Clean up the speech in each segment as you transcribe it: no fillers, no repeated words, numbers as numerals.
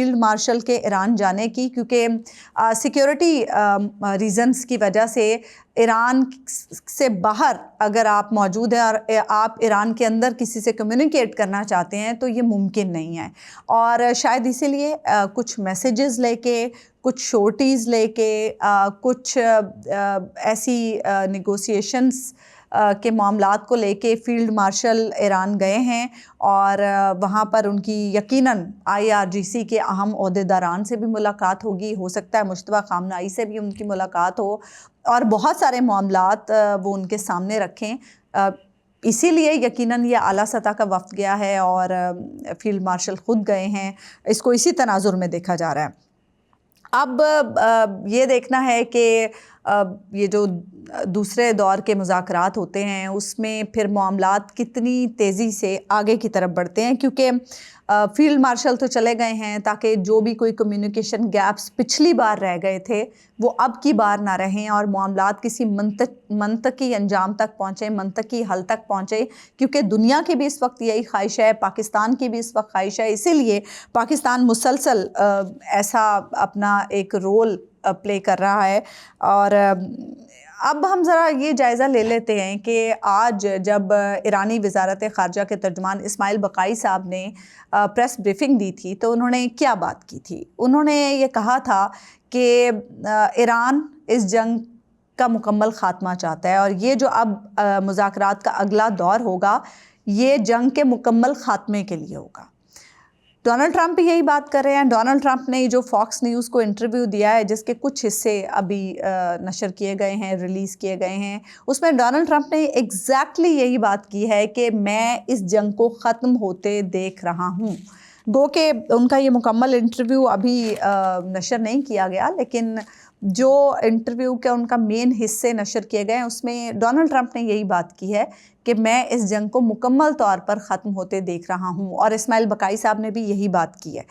Field marshal K Iran جانے کی، کیونکہ سیکیورٹی ریزنز کی وجہ سے ایران سے باہر اگر آپ موجود ہیں اور آپ ایران کے اندر کسی سے کمیونیکیٹ کرنا چاہتے ہیں تو یہ ممکن نہیں ہے، اور شاید اسی لیے کچھ میسیجز لے کے، کچھ شورٹیز لے کے، کچھ ایسی نیگوسیشنز کے معاملات کو لے کے فیلڈ مارشل ایران گئے ہیں، اور وہاں پر ان کی یقیناً IRGC کے اہم عہدیداران سے بھی ملاقات ہوگی، ہو سکتا ہے مجتبیٰ خامنہ ای سے بھی ان کی ملاقات ہو، اور بہت سارے معاملات وہ ان کے سامنے رکھیں۔ اسی لیے یقیناً یہ اعلیٰ سطح کا وفد گیا ہے اور فیلڈ مارشل خود گئے ہیں، اس کو اسی تناظر میں دیکھا جا رہا ہے۔ اب یہ دیکھنا ہے کہ یہ جو دوسرے دور کے مذاکرات ہوتے ہیں اس میں پھر معاملات کتنی تیزی سے آگے کی طرف بڑھتے ہیں، کیونکہ فیلڈ مارشل تو چلے گئے ہیں تاکہ جو بھی کوئی کمیونیکیشن گیپس پچھلی بار رہ گئے تھے وہ اب کی بار نہ رہیں، اور معاملات کسی منطقی انجام تک پہنچے، منطقی حل تک پہنچے، کیونکہ دنیا کی بھی اس وقت یہی خواہش ہے، پاکستان کی بھی اس وقت خواہش ہے، اسی لیے پاکستان مسلسل ایسا اپنا ایک رول پلے کر رہا ہے۔ اور اب ہم ذرا یہ جائزہ لے لیتے ہیں کہ آج جب ایرانی وزارت خارجہ کے ترجمان اسماعیل بقائی صاحب نے پریس بریفنگ دی تھی تو انہوں نے کیا بات کی تھی۔ انہوں نے یہ کہا تھا کہ ایران اس جنگ کا مکمل خاتمہ چاہتا ہے، اور یہ جو اب مذاکرات کا اگلا دور ہوگا یہ جنگ کے مکمل خاتمے کے لیے ہوگا۔ ڈونلڈ ٹرمپ بھی یہی بات کر رہے ہیں۔ ڈونلڈ ٹرمپ نے جو فاکس نیوز کو انٹرویو دیا ہے جس کے کچھ حصے ابھی نشر کیے گئے ہیں، ریلیز کیے گئے ہیں، اس میں ڈونلڈ ٹرمپ نے ایگزیکٹلی یہی بات کی ہے کہ میں اس جنگ کو ختم ہوتے دیکھ رہا ہوں۔ گو کہ ان کا یہ مکمل انٹرویو ابھی نشر نہیں کیا گیا، لیکن جو انٹرویو کے ان کا مین حصے نشر کیے گئے ہیں اس میں ڈونلڈ ٹرمپ نے یہی بات کی ہے کہ میں اس جنگ کو مکمل طور پر ختم ہوتے دیکھ رہا ہوں، اور اسماعیل بقائی صاحب نے بھی یہی بات کی ہے۔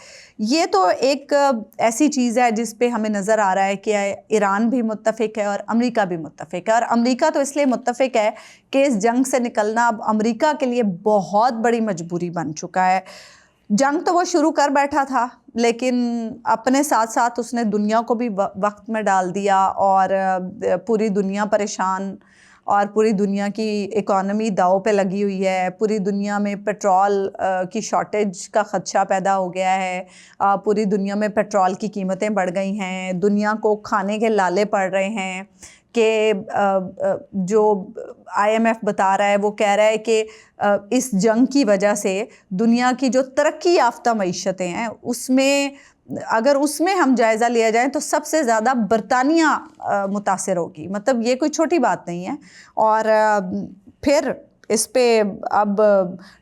یہ تو ایک ایسی چیز ہے جس پہ ہمیں نظر آ رہا ہے کہ ایران بھی متفق ہے اور امریکہ بھی متفق ہے، اور امریکہ تو اس لیے متفق ہے کہ اس جنگ سے نکلنا اب امریکہ کے لیے بہت بڑی مجبوری بن چکا ہے۔ جنگ تو وہ شروع کر بیٹھا تھا لیکن اپنے ساتھ ساتھ اس نے دنیا کو بھی وقت میں ڈال دیا، اور پوری دنیا پریشان، اور پوری دنیا کی اکانومی داؤ پہ لگی ہوئی ہے، پوری دنیا میں پیٹرول کی شارٹیج کا خدشہ پیدا ہو گیا ہے، پوری دنیا میں پیٹرول کی قیمتیں بڑھ گئی ہیں، دنیا کو کھانے کے لالے پڑ رہے ہیں کہ جو IMF بتا رہا ہے وہ کہہ رہا ہے کہ اس جنگ کی وجہ سے دنیا کی جو ترقی یافتہ معیشتیں ہیں اس میں اگر اس میں ہم جائزہ لیا جائیں تو سب سے زیادہ برطانیہ متاثر ہوگی، مطلب یہ کوئی چھوٹی بات نہیں ہے۔ اور پھر اس پہ اب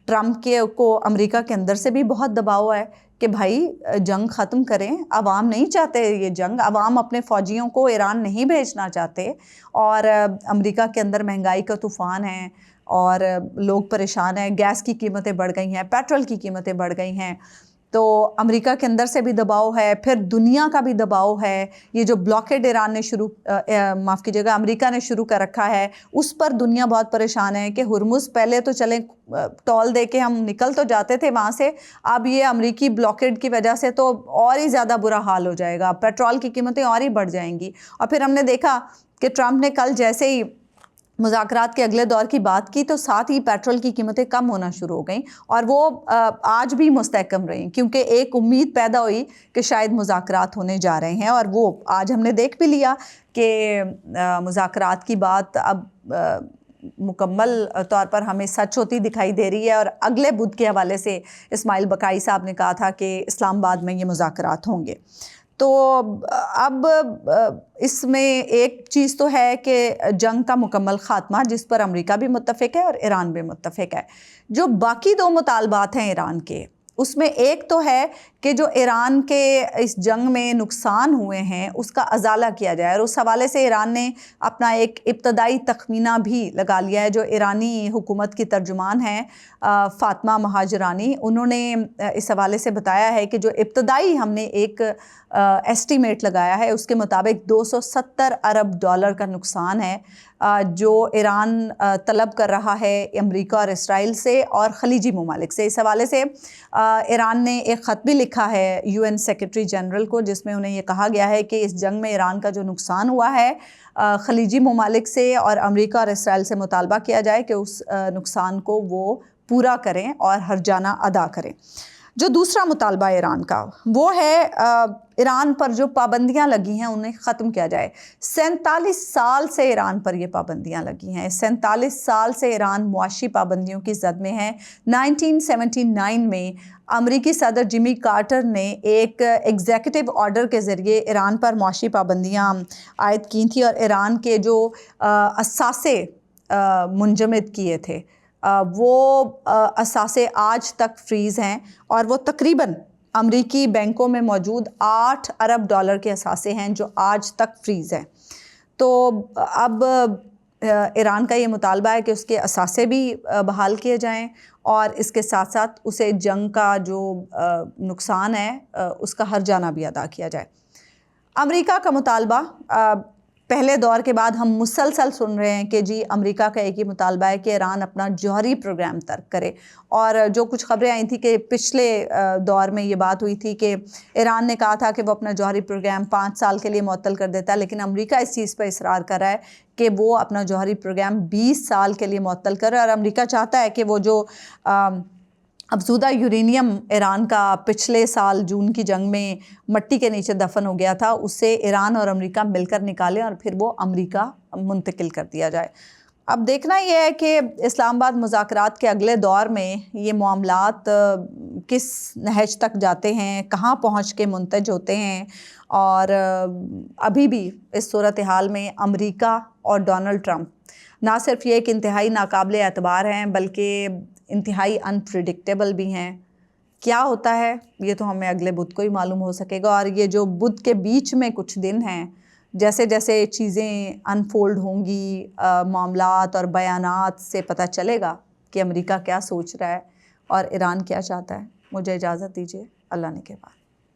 ٹرمپ کو امریکہ کے اندر سے بھی بہت دباؤ ہے کہ بھائی جنگ ختم کریں، عوام نہیں چاہتے یہ جنگ، عوام اپنے فوجیوں کو ایران نہیں بھیجنا چاہتے، اور امریکہ کے اندر مہنگائی کا طوفان ہے اور لوگ پریشان ہیں، گیس کی قیمتیں بڑھ گئی ہیں، پیٹرول کی قیمتیں بڑھ گئی ہیں، تو امریکہ کے اندر سے بھی دباؤ ہے، پھر دنیا کا بھی دباؤ ہے۔ یہ جو بلاکیڈ ایران نے معاف کیجیے گا امریکہ نے شروع کر رکھا ہے اس پر دنیا بہت پریشان ہے کہ ہرمز پہلے تو چلیں ٹول دے کے ہم نکل تو جاتے تھے وہاں سے، اب یہ امریکی بلاکیڈ کی وجہ سے تو اور ہی زیادہ برا حال ہو جائے گا، پیٹرول کی قیمتیں اور ہی بڑھ جائیں گی۔ اور پھر ہم نے دیکھا کہ ٹرمپ نے کل جیسے ہی مذاکرات کے اگلے دور کی بات کی تو ساتھ ہی پیٹرول کی قیمتیں کم ہونا شروع ہو گئیں، اور وہ آج بھی مستحکم رہیں، کیونکہ ایک امید پیدا ہوئی کہ شاید مذاکرات ہونے جا رہے ہیں، اور وہ آج ہم نے دیکھ بھی لیا کہ مذاکرات کی بات اب مکمل طور پر ہمیں سچ ہوتی دکھائی دے رہی ہے۔ اور اگلے بدھ کے حوالے سے اسماعیل بقائی صاحب نے کہا تھا کہ اسلام آباد میں یہ مذاکرات ہوں گے۔ تو اب اس میں ایک چیز تو ہے کہ جنگ کا مکمل خاتمہ جس پر امریکہ بھی متفق ہے اور ایران بھی متفق ہے۔ جو باقی دو مطالبات ہیں ایران کے، اس میں ایک تو ہے کہ جو ایران کے اس جنگ میں نقصان ہوئے ہیں اس کا ازالہ کیا جائے، اور اس حوالے سے ایران نے اپنا ایک ابتدائی تخمینہ بھی لگا لیا ہے۔ جو ایرانی حکومت کی ترجمان ہیں فاطمہ مہاجرانی، انہوں نے اس حوالے سے بتایا ہے کہ جو ابتدائی ہم نے ایک ایسٹیمیٹ لگایا ہے اس کے مطابق $270 ارب کا نقصان ہے جو ایران طلب کر رہا ہے امریکہ اور اسرائیل سے اور خلیجی ممالک سے۔ اس حوالے سے ایران نے ایک خط بھی لکھا ہے UN سیکرٹری جنرل کو، جس میں انہیں یہ کہا گیا ہے کہ اس جنگ میں ایران کا جو نقصان ہوا ہے خلیجی ممالک سے اور امریکہ اور اسرائیل سے مطالبہ کیا جائے کہ اس نقصان کو وہ پورا کریں اور ہرجانہ ادا کریں۔ جو دوسرا مطالبہ ایران کا وہ ہے ایران پر جو پابندیاں لگی ہیں انہیں ختم کیا جائے۔ 47 سال سے ایران پر یہ پابندیاں لگی ہیں، 47 سال سے ایران معاشی پابندیوں کی زد میں ہے۔ 1979 میں امریکی صدر جمی کارٹر نے ایک ایگزیکٹو آرڈر کے ذریعے ایران پر معاشی پابندیاں عائد کی تھیں اور ایران کے جو اثاثے منجمد کیے تھے وہ اثاثے آج تک فریز ہیں، اور وہ تقریباً امریکی بینکوں میں موجود $8 ارب کے اثاثے ہیں جو آج تک فریز ہیں۔ تو اب ایران کا یہ مطالبہ ہے کہ اس کے اثاثے بھی بحال کیے جائیں اور اس کے ساتھ ساتھ اسے جنگ کا جو نقصان ہے اس کا ہرجانہ بھی ادا کیا جائے۔ امریکہ کا مطالبہ پہلے دور کے بعد ہم مسلسل سن رہے ہیں کہ جی امریکہ کا ایک ہی مطالبہ ہے کہ ایران اپنا جوہری پروگرام ترک کرے، اور جو کچھ خبریں آئی تھیں کہ پچھلے دور میں یہ بات ہوئی تھی کہ ایران نے کہا تھا کہ وہ اپنا جوہری پروگرام 5 سال کے لیے معطل کر دیتا ہے، لیکن امریکہ اس چیز پر اصرار کر رہا ہے کہ وہ اپنا جوہری پروگرام 20 سال کے لیے معطل کرے، اور امریکہ چاہتا ہے کہ وہ جو افزودہ یورینیم ایران کا پچھلے سال جون کی جنگ میں مٹی کے نیچے دفن ہو گیا تھا، اسے ایران اور امریکہ مل کر نکالیں اور پھر وہ امریکہ منتقل کر دیا جائے۔ اب دیکھنا یہ ہے کہ اسلام آباد مذاکرات کے اگلے دور میں یہ معاملات کس نہج تک جاتے ہیں، کہاں پہنچ کے منتج ہوتے ہیں، اور ابھی بھی اس صورتحال میں امریکہ اور ڈونلڈ ٹرمپ نہ صرف یہ ایک انتہائی ناقابل اعتبار ہیں بلکہ انتہائی انپریڈکٹیبل بھی ہیں۔ کیا ہوتا ہے یہ تو ہمیں اگلے بدھ کو ہی معلوم ہو سکے گا، اور یہ جو بدھ کے بیچ میں کچھ دن ہیں، جیسے جیسے چیزیں انفولڈ ہوں گی، معاملات اور بیانات سے پتہ چلے گا کہ امریکہ کیا سوچ رہا ہے اور ایران کیا چاہتا ہے۔ مجھے اجازت دیجیے، اللہ نے کے بعد۔